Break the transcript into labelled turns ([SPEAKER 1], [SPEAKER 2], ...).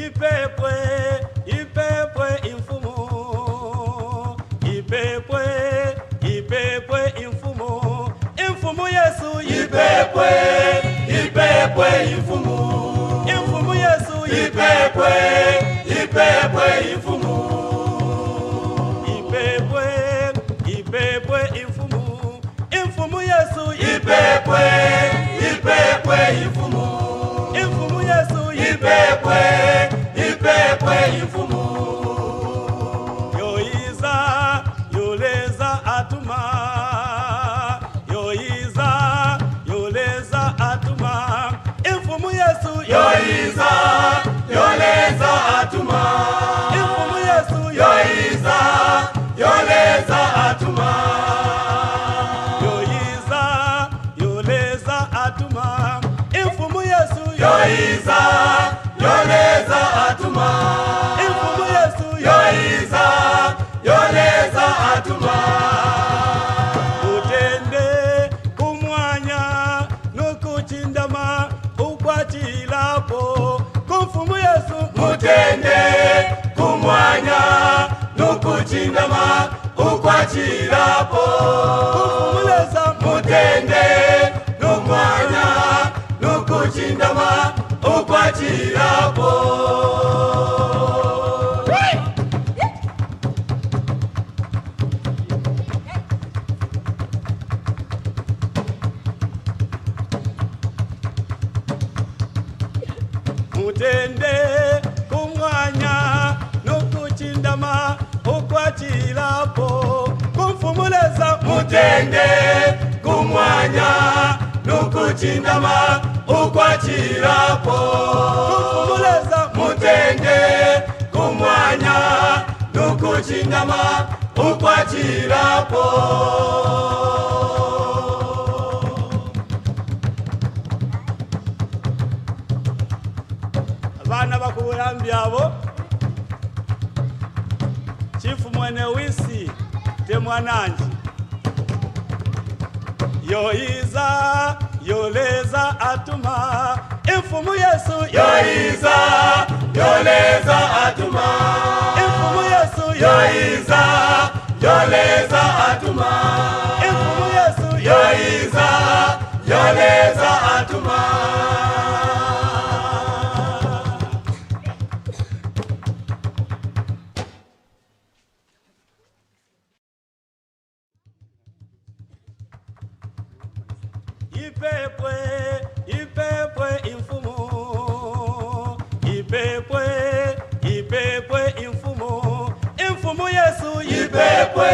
[SPEAKER 1] ipepwe, ipepwe imfumo, ipepwe, ipepwe imfumo, imfumo Yesu, ipepwe, ipepwe imfumo, imfumo Yesu, ipepwe, ipepwe imfumo, ipepwe, ipepwe imfumo, imfumo Yesu, ipepwe, ipepwe imfumo, imfumo Yesu, ipepwe, ipepwe imfumo, yoiza, yoleza atuma, yoiza, yoleza atuma, imfumo Yesu, yoiza, yoleza atuma, imfumo Yesu, yoiza, yoleza atuma, yoiza, yoleza atuma, imfumo Yesu, yoiza, yoleza atuma, imfumo Yesu, yoiza, yoleza atuma, utende kumwanya nukuchindama ukwatilapo kumfumo Yesu, mutende kumwanya nukuchindama ukwatilapo kumfumuleza, mutende kumwanya nukuchindama ukwatilapo. Mutende kumwanya nukuchindama ukwatilapo kumfumuleza, mutende kumwanya nukuchindama ukwatilapo kumfumuleza, mutende kumwanya nukuchindama ukwatilapo. Abana bakubulambi abo chifu mwene wisi temwananji, yoiza, yoleza atuma, imfumo Yesu, yoiza, yoleza atuma, imfumo Yesu, yoiza, yoleza atuma, imfumo Yesu, yoiza, yoleza atuma. Ipepwe, ipepwe imfumo, ipepwe, ipepwe imfumo, imfumo Yesu, ipepwe,